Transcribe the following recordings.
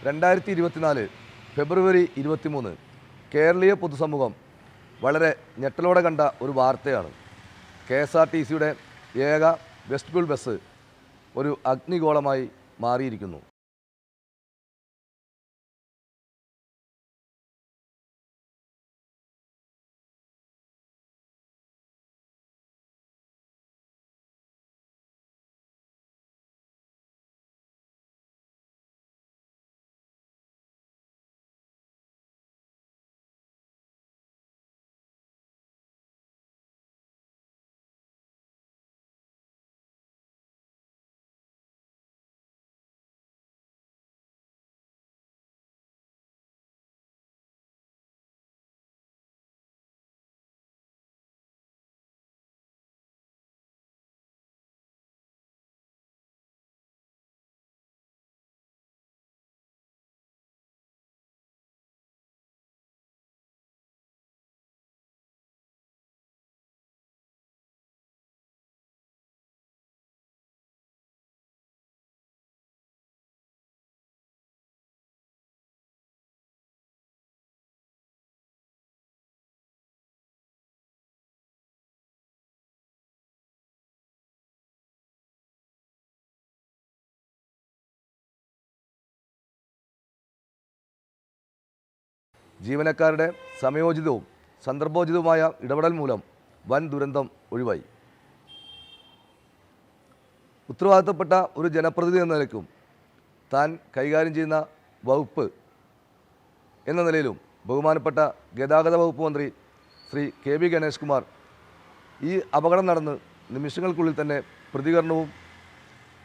2024 ഫെബ്രുവരി 23 കേരളീയ പൊതുസമൂഹം വളരെ ഞെട്ടലോടെ കണ്ട ഒരു വാർത്തയാണ്. KSRTCയുടെ ഏക വെസ്റ്റ്ഫീൽഡ് ബസ് ഒരു അഗ്നിഗോളമായി മാറിയിരിക്കുന്നു. ജീവനക്കാരുടെ സമയോചിതവും സന്ദർഭോചിതവുമായ ഇടപെടൽ മൂലം വൻ ദുരന്തം ഒഴിവായി. ഉത്തരവാദിത്തപ്പെട്ട ഒരു ജനപ്രതിനിധി എന്ന നിലയ്ക്കും താൻ കൈകാര്യം ചെയ്യുന്ന വകുപ്പ് എന്ന നിലയിലും ബഹുമാനപ്പെട്ട ഗതാഗത വകുപ്പ് മന്ത്രി ശ്രീ KB ഗണേഷ് കുമാർ ഈ അപകടം നടന്ന് നിമിഷങ്ങൾക്കുള്ളിൽ തന്നെ പ്രതികരണവും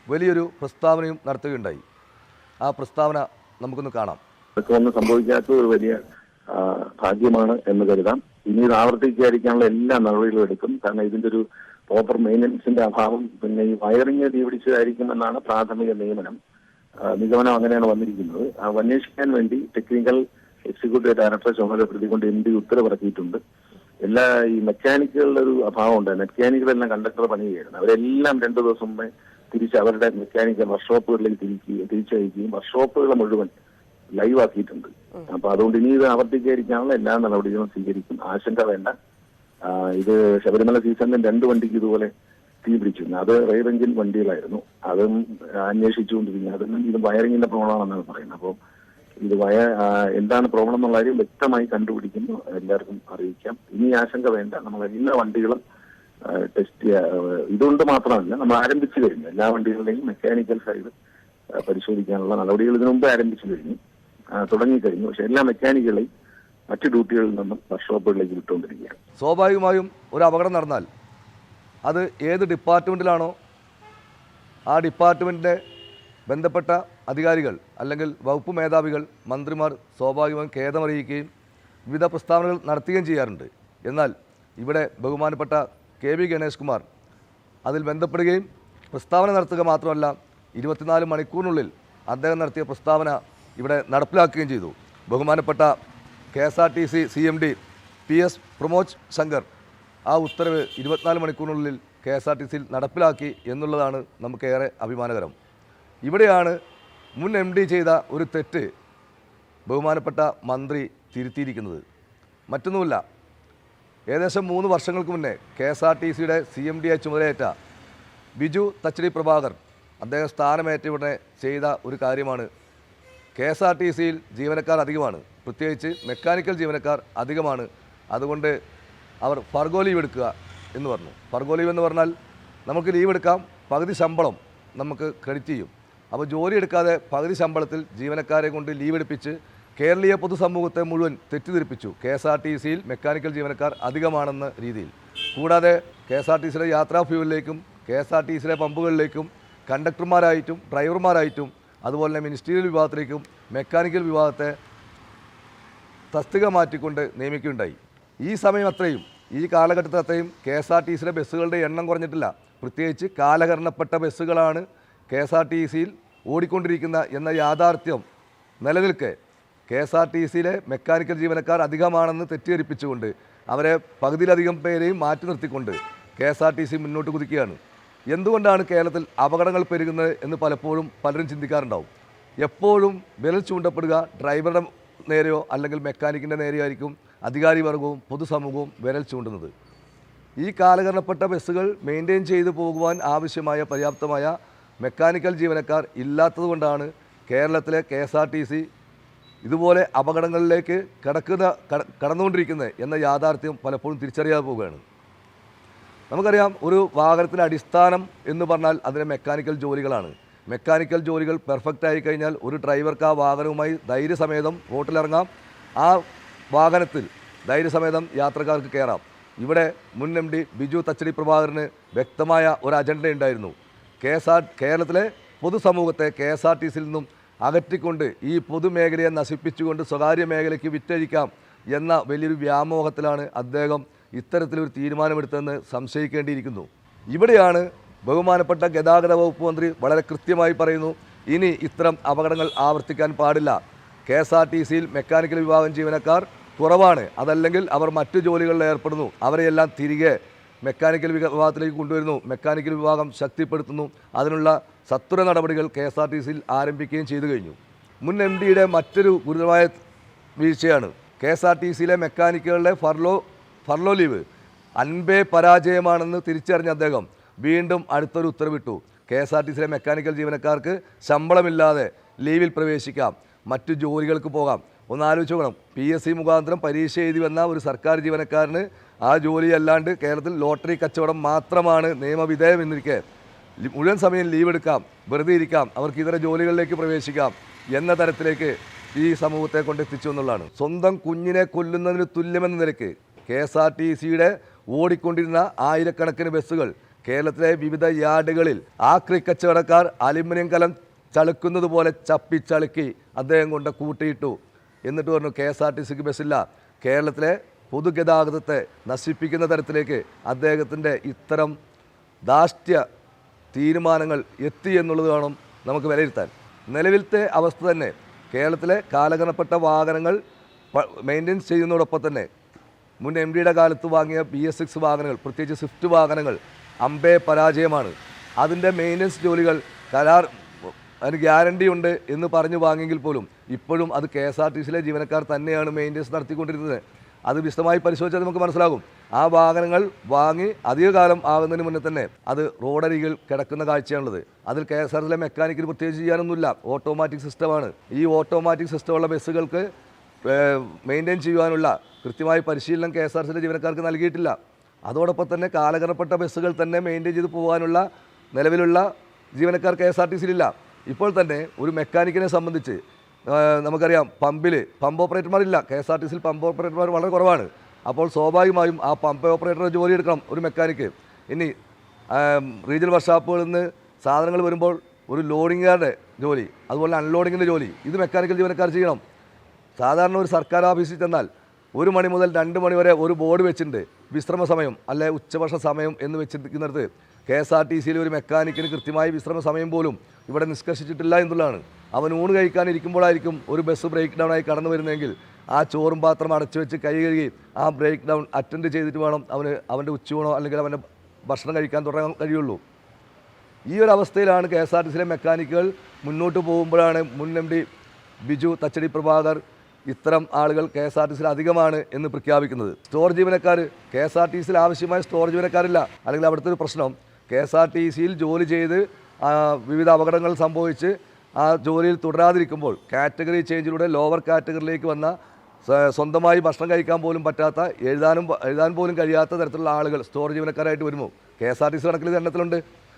വലിയൊരു പ്രസ്താവനയും നടത്തുകയുണ്ടായി. ആ പ്രസ്താവന നമുക്കൊന്ന് കാണാം. ഒന്നും സംഭവിക്കാത്ത ഒരു വലിയ ഭാഗ്യമാണ് എന്ന് കരുതാം. ഇനി ഇത് ആവർത്തിക്കാതിരിക്കാനുള്ള എല്ലാ നടപടികളും എടുക്കും. കാരണം ഇതിന്റെ ഒരു പ്രോപ്പർ മെയിൻ്റനൻസിന്റെ അഭാവം, പിന്നെ ഈ വയറിംഗ് തീപിടിച്ചതായിരിക്കുമെന്നാണ് പ്രാഥമിക നിഗമനം അങ്ങനെയാണ് വന്നിരിക്കുന്നത്. അന്വേഷിക്കാൻ വേണ്ടി ടെക്നിക്കൽ എക്സിക്യൂട്ടീവ് ഡയറക്ടറെ ചുമതലപ്പെടുത്തിക്കൊണ്ട് MD ഉത്തരവിറക്കിയിട്ടുണ്ട്. എല്ലാ ഈ മെക്കാനിക്കുകളുടെ ഒരു അഭാവമുണ്ട്. മെക്കാനിക്കുകളെല്ലാം കണ്ടക്ടർ പണി ചെയ്യുന്നത്. അവരെല്ലാം 2 ദിവസം മുമ്പേ തിരിച്ച് അവരുടെ മെക്കാനിക്കൽ വർക്ക്ഷോപ്പുകളിലേക്ക് തിരിച്ചയക്കുകയും വർക്ക്ഷോപ്പുകൾ മുഴുവൻ ലൈവ് ആക്കിയിട്ടുണ്ട്. അപ്പൊ അതുകൊണ്ട് ഇനി ഇത് ആവർത്തിക്കാതിരിക്കാനുള്ള എല്ലാ നടപടികളും സ്വീകരിക്കും. ആശങ്ക വേണ്ട. ഇത് ശബരിമല സീസണിൽ 2 വണ്ടിക്ക് ഇതുപോലെ തീ പിടിച്ചിരുന്നു. അത് റെയർ എഞ്ചിൻ വണ്ടികളായിരുന്നു. അതും അന്വേഷിച്ചുകൊണ്ടിരിക്കുന്നത്. അതൊന്നും ഇത് വയറിങ്ങിന്റെ പ്രോബ്ലം ആണെന്നാണ് പറയുന്നത്. അപ്പോൾ ഇത് എന്താണ് പ്രോബ്ലം എന്നുള്ള കാര്യം വ്യക്തമായി കണ്ടുപിടിക്കുന്നു, എല്ലാവർക്കും അറിയിക്കാം. ഇനി ആശങ്ക വേണ്ട. നമ്മൾ എല്ലാ വണ്ടികളും ടെസ്റ്റ് ഇതുകൊണ്ട് മാത്രമല്ല, നമ്മൾ ആരംഭിച്ചു കഴിഞ്ഞു. എല്ലാ വണ്ടികളുടെയും മെക്കാനിക്കൽ സൈഡ് പരിശോധിക്കാനുള്ള നടപടികൾ ഇതിനു മുമ്പ് ആരംഭിച്ചു കഴിഞ്ഞു, തുടങ്ങിക്കഴിഞ്ഞു. പക്ഷെ എല്ലാ മെക്കാനിക്കുകളെയും മറ്റു ഡ്യൂട്ടികളിൽ നിന്നും വർക്ക്ഷോപ്പുകളിലേക്ക് വിട്ടുകൊണ്ടിരിക്കുകയാണ്. സ്വാഭാവികമായും ഒരു അപകടം നടന്നാൽ അത് ഏത് ഡിപ്പാർട്ട്മെൻറ്റിലാണോ ആ ഡിപ്പാർട്ട്മെൻറ്റിൻ്റെ ബന്ധപ്പെട്ട അധികാരികൾ അല്ലെങ്കിൽ വകുപ്പ് മേധാവികൾ, മന്ത്രിമാർ സ്വാഭാവികമായും ഖേദമറിയിക്കുകയും വിവിധ പ്രസ്താവനകൾ നടത്തുകയും ചെയ്യാറുണ്ട്. എന്നാൽ ഇവിടെ ബഹുമാനപ്പെട്ട KB ഗണേഷ് കുമാർ അതിൽ ബന്ധപ്പെടുകയും പ്രസ്താവന നടത്തുക മാത്രമല്ല 24 മണിക്കൂറിനുള്ളിൽ അദ്ദേഹം നടത്തിയ പ്രസ്താവന ഇവിടെ നടപ്പിലാക്കുകയും ചെയ്തു. ബഹുമാനപ്പെട്ട KSRTC CMD PS Pramod Shankar ആ ഉത്തരവ് 24 മണിക്കൂറിനുള്ളിൽ KSRTCയിൽ നടപ്പിലാക്കി എന്നുള്ളതാണ് നമുക്കേറെ അഭിമാനകരം. ഇവിടെയാണ് മുൻ MD ചെയ്ത ഒരു തെറ്റ് ബഹുമാനപ്പെട്ട മന്ത്രി തിരുത്തിയിരിക്കുന്നത്. മറ്റൊന്നുമില്ല, ഏകദേശം 3 വർഷങ്ങൾക്ക് മുന്നേ KSRTCയുടെ CMD ചുമതലയേറ്റ ബിജു തച്ചടി പ്രഭാകർ അദ്ദേഹം സ്ഥാനമേറ്റ ഉടനെ ചെയ്ത ഒരു കാര്യമാണ്, KSRTCയിൽ ജീവനക്കാർ അധികമാണ്, പ്രത്യേകിച്ച് മെക്കാനിക്കൽ ജീവനക്കാർ അധികമാണ്, അതുകൊണ്ട് അവർ ഫർഗോ ലീവ് എടുക്കുക എന്ന് പറഞ്ഞു. ഫർഗോ ലീവ് എന്ന് പറഞ്ഞാൽ നമുക്ക് ലീവ് എടുക്കാം, പകുതി ശമ്പളം നമുക്ക് ക്രെഡിറ്റ് ചെയ്യും. അപ്പോൾ ജോലി എടുക്കാതെ പകുതി ശമ്പളത്തിൽ ജീവനക്കാരെ കൊണ്ട് ലീവ് എടുപ്പിച്ച് കേരളീയ പൊതുസമൂഹത്തെ മുഴുവൻ തെറ്റിദ്ധരിപ്പിച്ചു. KSRTCയിൽ മെക്കാനിക്കൽ ജീവനക്കാർ അധികമാണെന്ന രീതിയിൽ. കൂടാതെ KSRTCയിലെ യാത്രാ ഫ്യൂവലിലേക്കും KSRTCയിലെ പമ്പുകളിലേക്കും കണ്ടക്ടർമാരായിട്ടും ഡ്രൈവർമാരായിട്ടും അതുപോലെ തന്നെ മിനിസ്റ്റീരിയൽ വിഭാഗത്തിലേക്കും മെക്കാനിക്കൽ വിഭാഗത്തെ തസ്തിക മാറ്റിക്കൊണ്ട് നിയമിക്കുകയുണ്ടായി. ഈ സമയം അത്രയും, ഈ കാലഘട്ടത്തിൽ അത്രയും KSRTCയിലെ ബസ്സുകളുടെ എണ്ണം കുറഞ്ഞിട്ടില്ല. പ്രത്യേകിച്ച് കാലഹരണപ്പെട്ട ബസ്സുകളാണ് KSRTCയിൽ ഓടിക്കൊണ്ടിരിക്കുന്ന എന്ന യാഥാർത്ഥ്യം നിലനിൽക്കെ KSRTCയിലെ മെക്കാനിക്കൽ ജീവനക്കാർ അധികമാണെന്ന് തെറ്റിദ്ധരിപ്പിച്ചുകൊണ്ട് അവരെ പകുതിയിലധികം പേരെയും മാറ്റി നിർത്തിക്കൊണ്ട് KSRTC മുന്നോട്ട് കുതിക്കുകയാണ്. എന്തുകൊണ്ടാണ് കേരളത്തിൽ അപകടങ്ങൾ പെരുകുന്നത് എന്ന് പലപ്പോഴും പലരും ചിന്തിക്കാറുണ്ടാവും. എപ്പോഴും വിരൽ ചൂണ്ടപ്പെടുക ഡ്രൈവറുടെ നേരെയോ അല്ലെങ്കിൽ മെക്കാനിക്കിൻ്റെ നേരെയോ ആയിരിക്കും അധികാരി വർഗവും പൊതുസമൂഹവും വിരൽ ചൂണ്ടുന്നത്. ഈ കാലഹരണപ്പെട്ട ബസ്സുകൾ മെയിൻറ്റെയിൻ ചെയ്തു പോകുവാൻ ആവശ്യമായ പര്യാപ്തമായ മെക്കാനിക്കൽ ജീവനക്കാർ ഇല്ലാത്തതുകൊണ്ടാണ് കേരളത്തിലെ KSRTC ഇതുപോലെ അപകടങ്ങളിലേക്ക് കടന്നുകൊണ്ടിരിക്കുന്നത് എന്ന യാഥാർത്ഥ്യം പലപ്പോഴും തിരിച്ചറിയാതെ പോവുകയാണ്. നമുക്കറിയാം, ഒരു വാഹനത്തിൻ്റെ അടിസ്ഥാനം എന്ന് പറഞ്ഞാൽ അതിലെ മെക്കാനിക്കൽ ജോലികളാണ്. മെക്കാനിക്കൽ ജോലികൾ പെർഫെക്റ്റ് ആയി കഴിഞ്ഞാൽ ഒരു ഡ്രൈവർക്ക് ആ വാഹനവുമായി ധൈര്യസമേതം റോട്ടിലിറങ്ങാം, ആ വാഹനത്തിൽ ധൈര്യസമേതം യാത്രക്കാർക്ക് കയറാം. ഇവിടെ മുൻ MD ബിജു തച്ചടി പ്രഭാകരന് വ്യക്തമായ ഒരു അജണ്ട ഉണ്ടായിരുന്നു. കേരളത്തിലെ പൊതുസമൂഹത്തെ KSRTCയിൽ നിന്നും അകറ്റിക്കൊണ്ട് ഈ പൊതുമേഖലയെ നശിപ്പിച്ചുകൊണ്ട് സ്വകാര്യ മേഖലയ്ക്ക് വിറ്റഴിക്കാം എന്ന വലിയൊരു വ്യാമോഹത്തിലാണ് അദ്ദേഹം ഇത്തരത്തിലൊരു തീരുമാനമെടുത്തതെന്ന് സംശയിക്കേണ്ടിയിരിക്കുന്നു. ഇവിടെയാണ് ബഹുമാനപ്പെട്ട ഗതാഗത വകുപ്പ് മന്ത്രി വളരെ കൃത്യമായി പറയുന്നു, ഇനി ഇത്തരം അപകടങ്ങൾ ആവർത്തിക്കാൻ പാടില്ല. KSRTCയിൽ മെക്കാനിക്കൽ വിഭാഗം ജീവനക്കാർ കുറവാണ്, അതല്ലെങ്കിൽ അവർ മറ്റു ജോലികളിൽ ഏർപ്പെടുന്നു, അവരെയെല്ലാം തിരികെ മെക്കാനിക്കൽ വിഭാഗത്തിലേക്ക് കൊണ്ടുവരുന്നു, മെക്കാനിക്കൽ വിഭാഗം ശക്തിപ്പെടുത്തുന്നു. അതിനുള്ള സത്വര നടപടികൾ KSRTCയിൽ ആരംഭിക്കുകയും ചെയ്തു കഴിഞ്ഞു. മുൻ MDയുടെ മറ്റൊരു ഗുരുതരമായ വീഴ്ചയാണ് KSRTCയിലെ മെക്കാനിക്കുകളുടെ ഫർലോ ലീവ് അൻപേ പരാജയമാണെന്ന് തിരിച്ചറിഞ്ഞ അദ്ദേഹം വീണ്ടും അടുത്തൊരു ഉത്തരവിട്ടു. KSRTCയിലെ മെക്കാനിക്കൽ ജീവനക്കാർക്ക് ശമ്പളമില്ലാതെ ലീവിൽ പ്രവേശിക്കാം, മറ്റു ജോലികൾക്ക് പോകാം. ഒന്ന് ആലോചിച്ച് നോക്കണം, PSC മുഖാന്തരം പരീക്ഷ എഴുതി വന്ന ഒരു സർക്കാർ ജീവനക്കാരന് ആ ജോലി അല്ലാണ്ട് കേരളത്തിൽ ലോട്ടറി കച്ചവടം മാത്രമാണ് നിയമവിധേയം എന്നിരിക്കെ മുഴുവൻ സമയം ലീവ് എടുക്കാം, വെറുതെ ഇരിക്കാം, അവർക്ക് ഇതര ജോലികളിലേക്ക് പ്രവേശിക്കാം എന്ന തരത്തിലേക്ക് ഈ സമൂഹത്തെ കൊണ്ടെത്തിച്ചു എന്നുള്ളതാണ്. സ്വന്തം കുഞ്ഞിനെ കൊല്ലുന്നതിന് തുല്യമെന്ന നിലയ്ക്ക് KSRTCയുടെ ഓടിക്കൊണ്ടിരുന്ന ആയിരക്കണക്കിന് ബസ്സുകൾ കേരളത്തിലെ വിവിധ യാർഡുകളിൽ ആക്രി കച്ചവടക്കാർ അലുമിനിയം കലം ചളുക്കുന്നത് പോലെ ചപ്പിച്ചളുക്കി അദ്ദേഹം കൊണ്ട് കൂട്ടിയിട്ടു. എന്നിട്ട് പറഞ്ഞു KSRTCക്ക് ബസ്സില്ല. കേരളത്തിലെ പൊതുഗതാഗതത്തെ നശിപ്പിക്കുന്ന തരത്തിലേക്ക് അദ്ദേഹത്തിൻ്റെ ഇത്തരം ധാർഷ്ട്യ തീരുമാനങ്ങൾ എത്തി എന്നുള്ളത് വേണം നമുക്ക് വിലയിരുത്താൻ. നിലവിലത്തെ അവസ്ഥ തന്നെ കേരളത്തിലെ കാലഹരണപ്പെട്ട വാഹനങ്ങൾ മെയിൻ്റെനൻസ് ചെയ്യുന്നതോടൊപ്പം തന്നെ മുൻ MDയുടെ കാലത്ത് വാങ്ങിയ BS6 വാഹനങ്ങൾ, പ്രത്യേകിച്ച് സ്വിഫ്റ്റ് വാഹനങ്ങൾ അമ്പേ പരാജയമാണ്. അതിൻ്റെ മെയിൻ്റെനൻസ് ജോലികൾ അതിന് ഗ്യാരണ്ടി ഉണ്ട് എന്ന് പറഞ്ഞു വാങ്ങിയെങ്കിൽ പോലും ഇപ്പോഴും അത് KSRTCയിലെ ജീവനക്കാർ തന്നെയാണ് മെയിൻ്റെനൻസ് നടത്തിക്കൊണ്ടിരുന്നത്. അത് വിശദമായി പരിശോധിച്ചാൽ നമുക്ക് മനസ്സിലാകും. ആ വാഹനങ്ങൾ വാങ്ങി അധികകാലം ആകുന്നതിന് മുന്നേ തന്നെ അത് റോഡരികിൽ കിടക്കുന്ന കാഴ്ചയാണുള്ളത്. അതിൽ KSRTCയിലെ മെക്കാനിക്കിന് പ്രത്യേകിച്ച് ചെയ്യാനൊന്നുമില്ല, ഓട്ടോമാറ്റിക് സിസ്റ്റമാണ്. ഈ ഓട്ടോമാറ്റിക് സിസ്റ്റമുള്ള ബസ്സുകൾക്ക് മെയിൻറ്റെയിൻ ചെയ്യുവാനുള്ള കൃത്യമായ പരിശീലനം KSRTCയിലെ ജീവനക്കാർക്ക് നൽകിയിട്ടില്ല. അതോടൊപ്പം തന്നെ കാലഹരണപ്പെട്ട ബസ്സുകൾ തന്നെ മെയിൻറ്റെയിൻ ചെയ്ത് പോകാനുള്ള നിലവിലുള്ള ജീവനക്കാർ KSRTCയിലില്ല. ഇപ്പോൾ തന്നെ ഒരു മെക്കാനിക്കിനെ സംബന്ധിച്ച് നമുക്കറിയാം, പമ്പ് ഓപ്പറേറ്റർമാരില്ല. KSRTCയിൽ പമ്പ് ഓപ്പറേറ്റർമാർ വളരെ കുറവാണ്. അപ്പോൾ സ്വാഭാവികമായും ആ പമ്പ് ഓപ്പറേറ്ററുടെ ജോലി എടുക്കണം ഒരു മെക്കാനിക്ക്. ഇനി റീജിയണൽ വർക്ക്ഷോപ്പുകളിൽ നിന്ന് സാധനങ്ങൾ വരുമ്പോൾ ഒരു ലോഡിങ്ങുകാരുടെ ജോലി, അതുപോലെ അൺലോഡിങ്ങിൻ്റെ ജോലി, ഇത് മെക്കാനിക്കൽ ജീവനക്കാർ ചെയ്യണം. സാധാരണ ഒരു സർക്കാർ ഓഫീസിൽ ചെന്നാൽ 1 മണി മുതൽ 2 മണി വരെ ഒരു ബോർഡ് വെച്ചിട്ടുണ്ട്, വിശ്രമ സമയം അല്ലെ ഉച്ചഭക്ഷണ സമയം എന്ന് വെച്ചിരിക്കുന്നിടത്ത് KSRTCയിൽ ഒരു മെക്കാനിക്കിന് കൃത്യമായി വിശ്രമ സമയം പോലും ഇവിടെ നിഷ്കർഷിച്ചിട്ടില്ല എന്നുള്ളതാണ്. അവൻ ഊണ് കഴിക്കാനിരിക്കുമ്പോഴായിരിക്കും ഒരു ബസ് ബ്രേക്ക് ഡൗൺ ആയി കടന്നു വരുന്നതെങ്കിൽ ആ ചോറും പാത്രം അടച്ചു വെച്ച് കൈ കഴുകി ആ ബ്രേക്ക് ഡൗൺ അറ്റൻഡ് ചെയ്തിട്ട് വേണം അവൻ്റെ ഉച്ചയൂണോ അല്ലെങ്കിൽ അവൻ്റെ ഭക്ഷണം കഴിക്കാൻ തുടങ്ങാൻ കഴിയുള്ളൂ. ഈ ഒരു അവസ്ഥയിലാണ് KSRTCയിലെ മെക്കാനിക്കുകൾ മുന്നോട്ട് പോകുമ്പോഴാണ് മുൻ MD ബിജു തച്ചടി പ്രഭാകർ ഇത്തരം ആളുകൾ KSRTCയിൽ അധികമാണ് എന്ന് പ്രഖ്യാപിക്കുന്നത്. സ്റ്റോർ ജീവനക്കാർ, KSRTCയിൽ ആവശ്യമായ സ്റ്റോർ ജീവനക്കാരില്ല. അല്ലെങ്കിൽ അവിടുത്തെ ഒരു പ്രശ്നം, KSRTCയിൽ ജോലി ചെയ്ത് വിവിധ അപകടങ്ങൾ സംഭവിച്ച് ആ ജോലിയിൽ തുടരാതിരിക്കുമ്പോൾ കാറ്റഗറി ചേഞ്ചിലൂടെ ലോവർ കാറ്റഗറിയിലേക്ക് വന്ന സ്വന്തമായി ഭക്ഷണം കഴിക്കാൻ പോലും പറ്റാത്ത, എഴുതാൻ പോലും കഴിയാത്ത തരത്തിലുള്ള ആളുകൾ സ്റ്റോർ ജീവനക്കാരായിട്ട് വരുമോ? KSRTC കണക്കിൽ എണ്ണത്തിലുണ്ട്.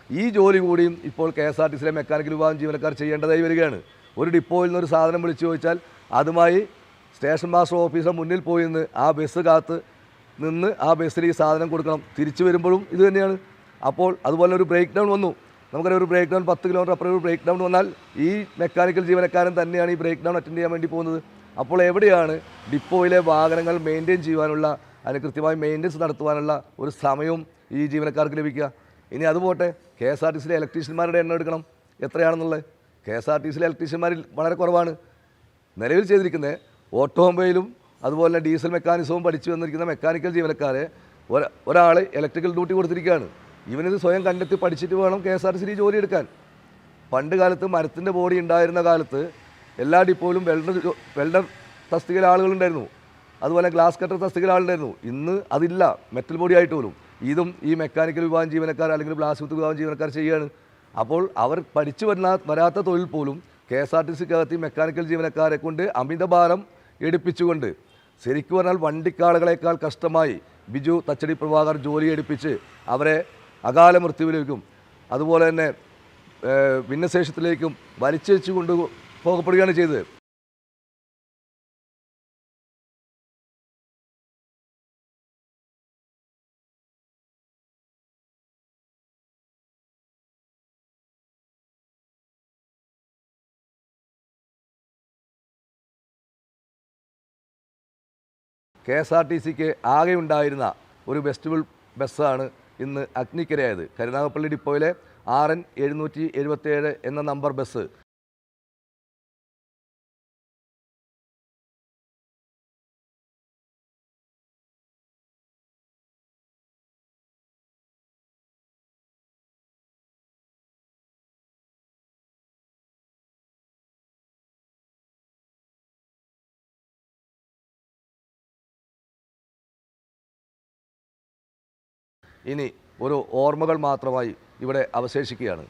ഈ ജോലി കൂടിയും ഇപ്പോൾ KSRTCയിലെ മെക്കാനിക്കൽ വിഭാഗം ജീവനക്കാർ ചെയ്യേണ്ടതായി വരികയാണ്. ഒരു ഡിപ്പോയിൽ നിന്ന് ഒരു സാധനം വിളിച്ചു ചോദിച്ചാൽ അതുമായി സ്റ്റേഷൻ മാസ്റ്റർ ഓഫീസർ മുന്നിൽ പോയി നിന്ന് ആ ബസ് കാത്ത് നിന്ന് ആ ബസ്സിൽ ഈ സാധനം കൊടുക്കണം. തിരിച്ചു വരുമ്പോഴും ഇത് തന്നെയാണ്. അപ്പോൾ അതുപോലെ ഒരു ബ്രേക്ക് ഡൗൺ വന്നു, നമുക്കറിയാം, ഒരു ബ്രേക്ക് ഡൗൺ 10 കിലോമീറ്റർ അപ്പുറം ഒരു ബ്രേക്ക് ഡൗൺ വന്നാൽ ഈ മെക്കാനിക്കൽ ജീവനക്കാരൻ തന്നെയാണ് ഈ ബ്രേക്ക് ഡൗൺ അറ്റൻഡ് ചെയ്യാൻ വേണ്ടി പോകുന്നത്. അപ്പോൾ എവിടെയാണ് ഡിപ്പോയിലെ വാഹനങ്ങൾ മെയിൻറ്റെയിൻ ചെയ്യുവാനുള്ള, അതിന് കൃത്യമായി മെയിൻ്റെനൻസ് നടത്തുവാനുള്ള ഒരു സമയവും ഈ ജീവനക്കാർക്ക് ലഭിക്കുക? ഇനി അതുപോട്ടെ, KSRTCയിലെ ഇലക്ട്രീഷ്യന്മാരുടെ എണ്ണം എടുക്കണം, എത്രയാണെന്നുള്ളത്. KSRTCയിലെ ഇലക്ട്രീഷ്യന്മാരിൽ വളരെ കുറവാണ്. നിലവിൽ ചെയ്തിരിക്കുന്നത് ഓട്ടോമൊബൈലും അതുപോലെ ഡീസൽ മെക്കാനിസവും പഠിച്ചു വന്നിരിക്കുന്ന മെക്കാനിക്കൽ ജീവനക്കാരെ ഒരാൾ ഇലക്ട്രിക്കൽ ഡ്യൂട്ടി കൊടുത്തിരിക്കുകയാണ്. ഇവനിത് സ്വയം കണ്ടെത്തി പഠിച്ചിട്ട് വേണം KSRTCയിൽ ജോലി എടുക്കാൻ. പണ്ട് കാലത്ത് മരത്തിൻ്റെ ബോഡി ഉണ്ടായിരുന്ന കാലത്ത് എല്ലാ ഡിപ്പോയിലും വെൽഡർ തസ്തികയിൽ ആളുകളുണ്ടായിരുന്നു, അതുപോലെ ഗ്ലാസ് കട്ടർ തസ്തികയിൽ ആളുണ്ടായിരുന്നു. ഇന്ന് അതില്ല, മെറ്റൽ ബോഡി ആയിട്ട് പോലും. ഇതും ഈ മെക്കാനിക്കൽ വിഭാഗം ജീവനക്കാർ അല്ലെങ്കിൽ പ്ലാസ്റ്റിക് വിഭാഗം ജീവനക്കാർ ചെയ്യുകയാണ്. അപ്പോൾ അവർ പഠിച്ചു വരാത്ത തൊഴിൽ പോലും KSRTCക്കകത്ത് മെക്കാനിക്കൽ ജീവനക്കാരെ കൊണ്ട് അമിതഭാരം എടുപ്പിച്ചുകൊണ്ട്, ശരിക്കും പറഞ്ഞാൽ വണ്ടിക്കാളുകളേക്കാൾ കഷ്ടമായി ബിജു തച്ചടി പ്രഭാകർ ജോലി എടുപ്പിച്ച് അവരെ അകാല മൃത്യുവിലേക്കും അതുപോലെ തന്നെ ഭിന്നശേഷത്തിലേക്കും വലിച്ചേച്ചു കൊണ്ട് പോകപ്പെടുകയാണ് ചെയ്തത്. KSRTCക്ക് ആകെ ഉണ്ടായിരുന്ന ഒരു വെസ്റ്റിബിൾ ബസ്സാണ് ഇന്ന് അഗ്നിക്കിരയായത്. കരുനാഗപ്പള്ളി ഡിപ്പോയിലെ RN 777 എന്ന നമ്പർ ബസ് ഇനി ഒരു ഓർമ്മകൾ മാത്രമായി ഇവിടെ അവശേഷിക്കുകയാണ്.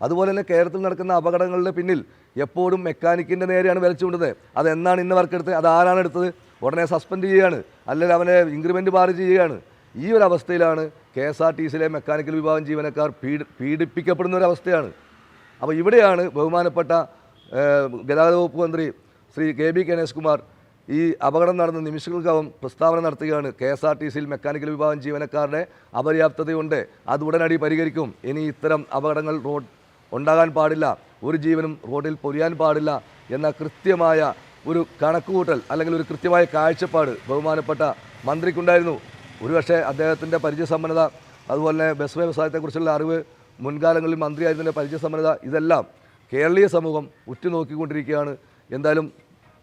അതുപോലെ തന്നെ കേരളത്തിൽ നടക്കുന്ന അപകടങ്ങളുടെ പിന്നിൽ എപ്പോഴും മെക്കാനിക്കിൻ്റെ നേരെയാണ് വലിച്ചുകൊണ്ടത്. അതെന്നാണ് ഇന്ന് വർക്കെടുത്തത്, അതാരാണ് എടുത്തത്, ഉടനെ സസ്പെൻഡ് ചെയ്യുകയാണ്, അല്ലെങ്കിൽ അവനെ ഇൻക്രിമെൻറ്റ് ബാർ ചെയ്യുകയാണ്. ഈ ഒരു അവസ്ഥയിലാണ് KSRTCയിലെ മെക്കാനിക്കൽ വിഭാഗം ജീവനക്കാർ പീഡിപ്പിക്കപ്പെടുന്ന ഒരവസ്ഥയാണ്. അപ്പോൾ ഇവിടെയാണ് ബഹുമാനപ്പെട്ട ഗതാഗത വകുപ്പ് മന്ത്രി ശ്രീ KB ഗണേഷ് കുമാർ ഈ അപകടം നടന്ന നിമിഷങ്ങൾക്കകം പ്രസ്താവന നടത്തുകയാണ്. KSRTCയിൽ മെക്കാനിക്കൽ വിഭാഗം ജീവനക്കാരുടെ അപര്യാപ്തതയുണ്ട്, അത് ഉടനടി പരിഹരിക്കും. ഇനി ഇത്തരം അപകടങ്ങൾ ഉണ്ടാകാൻ പാടില്ല, ഒരു ജീവനും റോഡിൽ പൊലിയാൻ പാടില്ല എന്ന കൃത്യമായ ഒരു കണക്കുകൂട്ടൽ അല്ലെങ്കിൽ ഒരു കൃത്യമായ കാഴ്ചപ്പാട് ബഹുമാനപ്പെട്ട മന്ത്രിക്കുണ്ടായിരുന്നു. ഒരുപക്ഷെ അദ്ദേഹത്തിൻ്റെ പരിചയസമ്പന്നത, അതുപോലെ തന്നെ ബസ് വ്യവസായത്തെക്കുറിച്ചുള്ള അറിവ്, മുൻകാലങ്ങളിൽ മന്ത്രിയായതിൻ്റെ പരിചയസമ്പന്നത, ഇതെല്ലാം കേരളീയ സമൂഹം ഉറ്റുനോക്കിക്കൊണ്ടിരിക്കുകയാണ്. എന്തായാലും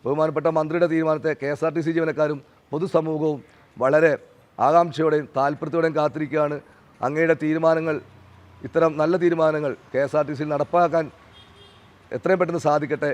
ബഹുമാനപ്പെട്ട മന്ത്രിയുടെ തീരുമാനത്തെ KSRTC ജീവനക്കാരും പൊതുസമൂഹവും വളരെ ആകാംക്ഷയോടെയും താല്പര്യത്തോടെയും കാത്തിരിക്കുകയാണ്. അങ്ങയുടെ തീരുമാനങ്ങൾ, ഇത്തരം നല്ല തീരുമാനങ്ങൾ KSRTCയിൽ നടപ്പാക്കാൻ എത്രയും പെട്ടെന്ന് സാധിക്കട്ടെ.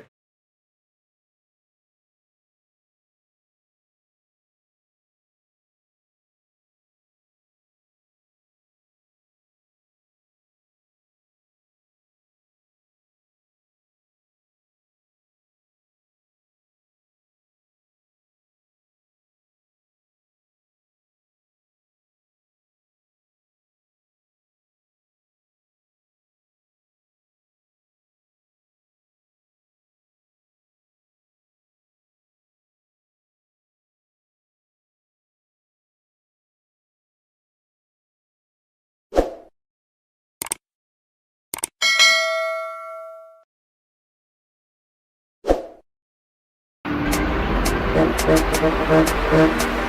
Thank you.